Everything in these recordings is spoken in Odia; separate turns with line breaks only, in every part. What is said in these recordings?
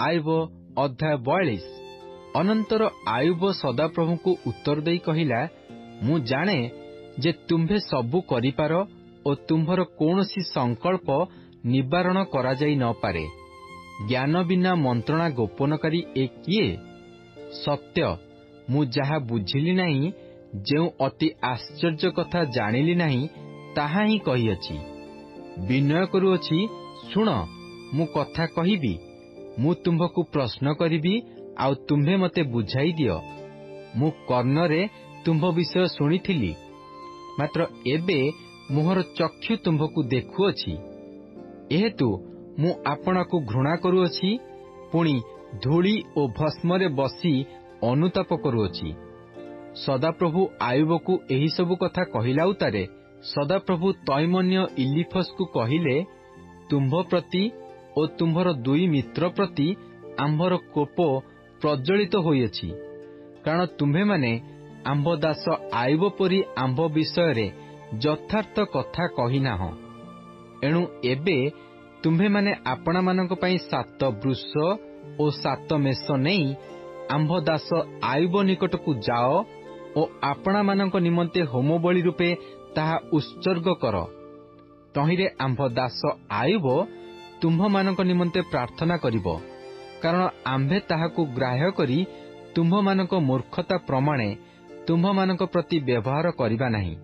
ଆୟୁବ ଅଧ୍ୟାୟ 42। ଅନନ୍ତର ଆୟୁବ ସଦାପ୍ରଭୁଙ୍କୁ ଉତ୍ତର ଦେଇ କହିଲା, ମୁଁ ଜାଣେ ଯେ ତୁମ୍ଭେ ସବୁ କରିପାର ଓ ତୁମ୍ଭର କୌଣସି ସଂକଳ୍ପ ନିବାରଣ କରାଯାଇ ନ ପାରେ। ଜ୍ଞାନ ବିନା ମନ୍ତ୍ରଣା ଗୋପନକାରୀ ଏ କିଏ? ସତ୍ୟ, ମୁଁ ଯାହା ବୁଝିଲି ନାହିଁ, ଯେଉଁ ଅତି ଆଶ୍ଚର୍ଯ୍ୟ କଥା ଜାଣିଲି ନାହିଁ, ତାହା ହିଁ କହିଅଛି। ବିନୟ କରୁଅଛି, ଶୁଣ, ମୁଁ କଥା କହିବି। ମୁଁ ତୁମ୍ଭକୁ ପ୍ରଶ୍ନ କରିବି, ଆଉ ତୁମ୍ଭେ ମୋତେ ବୁଝାଇ ଦିଅ। ମୁଁ କର୍ଣ୍ଣରେ ତୁମ୍ଭ ବିଷୟ ଶୁଣିଥିଲି, ମାତ୍ର ଏବେ ମୋହର ଚକ୍ଷୁ ତୁମ୍ଭକୁ ଦେଖୁଅଛି। ଏହେତୁ ମୁଁ ଆପଣଙ୍କୁ ଘୃଣା କରୁଅଛି, ପୁଣି ଧୂଳି ଓ ଭସ୍ମରେ ବସି ଅନୁତାପ କରୁଅଛି। ସଦାପ୍ରଭୁ ଆୟୁବକୁ ଏହିସବୁ କଥା କହିଲା ଉତ୍ତାରେ ସଦାପ୍ରଭୁ ତୈମନ୍ୟ ଇଲିଫସକୁ କହିଲେ, ତୁମ୍ଭ ପ୍ରତି ଓ ତୁମ୍ଭର ଦୁଇ ମିତ୍ର ପ୍ରତି ଆମ୍ଭର କୋପ ପ୍ରଜ୍ୱଳିତ ହୋଇଅଛି, କାରଣ ତୁମ୍ଭେମାନେ ଆମ୍ଭ ଦାସ ଆୟୁବ ପରି ଆମ୍ଭ ବିଷୟରେ ଯଥାର୍ଥ କଥା କହିନାହଁ। ଏଣୁ ଏବେ ତୁମ୍ଭେମାନେ ଆପଣମାନଙ୍କ ପାଇଁ 7 ବୃଷ ଓ 7 ମେଷ ନେଇ ଆମ୍ଭ ଦାସ ଆୟୁବ ନିକଟକୁ ଯାଅ ଓ ଆପଣମାନଙ୍କ ନିମନ୍ତେ ହୋମବଳି ରୂପେ ତାହା ଉତ୍ସର୍ଗ କର। ତହିଁରେ ଆମ୍ଭ ଦାସ ଆୟୁବ ତୁମ୍ଭମାନଙ୍କ ନିମନ୍ତେ ପ୍ରାର୍ଥନା କରିବ, କାରଣ ଆମ୍ଭେ ତାହାକୁ ଗ୍ରାହ୍ୟ କରି ତୁମ୍ଭମାନଙ୍କ ମୂର୍ଖତା ପ୍ରମାଣେ ତୁମ୍ଭମାନଙ୍କ ପ୍ରତି ବ୍ୟବହାର କରିବା ନାହିଁ।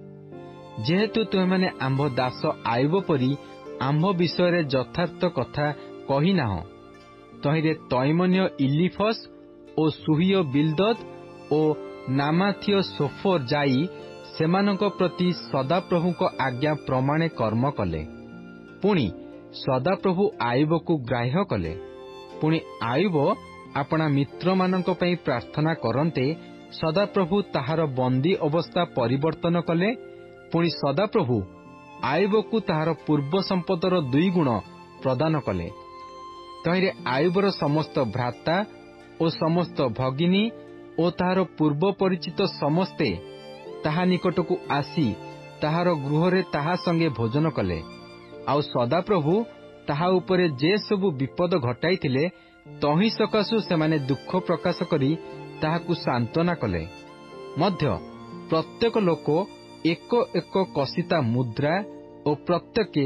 ଯେହେତୁ ତୁମେମାନେ ଆମ୍ଭ ଦାସ ଆୟୁବ ପରି ଆମ୍ଭ ବିଷୟରେ ଯଥାର୍ଥ କଥା କହିନାହଁ, ତହିଁରେ ତୈମନ୍ୟ ଇଲିଫସ୍ ଓ ସୁହିୟ ବିଲ୍ଦଦ୍ ଓ ନାମାଥିୟ ସୋଫର ଯାଇ ସେମାନଙ୍କ ପ୍ରତି ସଦାପ୍ରଭୁଙ୍କ ଆଜ୍ଞା ପ୍ରମାଣେ କର୍ମ କଲେ। ପୁଣି ସଦାପ୍ରଭୁ ଆୟୁବକୁ ଗ୍ରାହ୍ୟ କଲେ। ପୁଣି ଆୟୁବ ଆପଣା ମିତ୍ରମାନଙ୍କ ପାଇଁ ପ୍ରାର୍ଥନା କରନ୍ତେ ସଦାପ୍ରଭୁ ତାହାର ବନ୍ଦୀ ଅବସ୍ଥା ପରିବର୍ତ୍ତନ କଲେ। ପୁଣି ସଦାପ୍ରଭୁ ଆୟୁବକୁ ତାହାର ପୂର୍ବ ସମ୍ପଦର 2 ଗୁଣ ପ୍ରଦାନ କଲେ। ତହିଁରେ ଆୟୁବର ସମସ୍ତ ଭ୍ରାତା ଓ ସମସ୍ତ ଭଗିନୀ ଓ ତାହାର ପୂର୍ବ ପରିଚିତ ସମସ୍ତେ ତାହା ନିକଟକୁ ଆସି ତାହାର ଗୃହରେ ତାହା ସଙ୍ଗେ ଭୋଜନ କଲେ। ଆଉ ସଦାପ୍ରଭୁ ତାହା ଉପରେ ଯେ ସବୁ ବିପଦ ଘଟାଇଥିଲେ, ତହିଁ ସକାଶୁ ସେମାନେ ଦୁଃଖ ପ୍ରକାଶ କରି ତାହାକୁ ସାନ୍ତ୍ୱନା କଲେ। ମଧ୍ୟ ପ୍ରତ୍ୟେକ ଲୋକ 1 କସିତା ମୁଦ୍ରା ଓ ପ୍ରତ୍ୟେକେ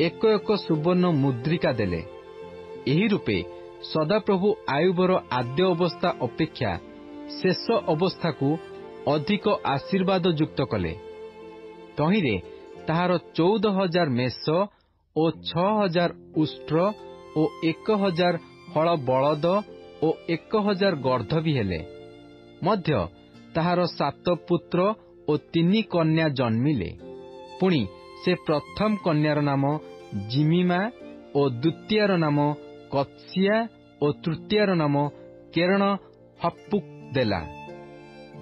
1 ସୁବର୍ଣ୍ଣ ମୁଦ୍ରିକା ଦେଲେ। ଏହି ରୂପେ ସଦାପ୍ରଭୁ ଆୟୁବର ଆଦ୍ୟ ଅବସ୍ଥା ଅପେକ୍ଷା ଶେଷ ଅବସ୍ଥାକୁ ଅଧିକ ଆଶୀର୍ବାଦ ଯୁକ୍ତ କଲେ। ତହିଁରେ ତାହାର 14,000 ମେଷ ଓ 6,000 ଉଷ୍ଟ୍ର ଓ 1,000 ହଳ ବଳଦ ଓ 1,000 ଗର୍ଦ୍ଦଭି ହେଲେ। ମଧ୍ୟ ତାହାର 7 ପୁତ୍ର ଓ 3 କନ୍ୟା ଜନ୍ମିଲେ। ପୁଣି ସେ ପ୍ରଥମ କନ୍ୟାର ନାମ ଜିମିମା ଓ ଦ୍ୱିତୀୟାର ନାମ କତ୍ସିଆ ଓ ତୃତୀୟାର ନାମ କେରଣ ହପୁକ୍ ଦେଲା।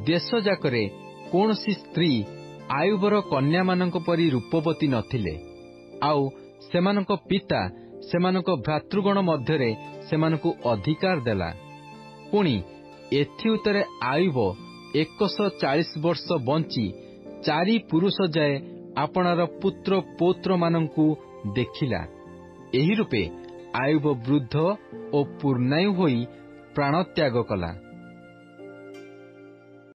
ଦେଶଯାକରେ କୌଣସି ସ୍ତ୍ରୀ ଆୟୁବର କନ୍ୟାମାନଙ୍କ ପରି ରୂପବତୀ ନଥିଲେ। ଆଉ ସେମାନଙ୍କ ପିତା ସେମାନଙ୍କ ଭ୍ରାତୃଗଣ ମଧ୍ୟରେ ସେମାନଙ୍କୁ ଅଧିକାର ଦେଲା। ପୁଣି ଏଥି ଉତ୍ତରେ ଆୟୁବ 140 ବର୍ଷ ବଞ୍ଚି 4 ପୁରୁଷ ଯାଏ ଆପଣାର ପୁତ୍ର ପୌତ୍ରମାନଙ୍କୁ ଦେଖିଲା। ଏହି ରୂପେ ଆୟୁବ ବୃଦ୍ଧ ଓ ପୂର୍ଣ୍ଣାୟୁ ହୋଇ ପ୍ରାଣତ୍ୟାଗ କଲା।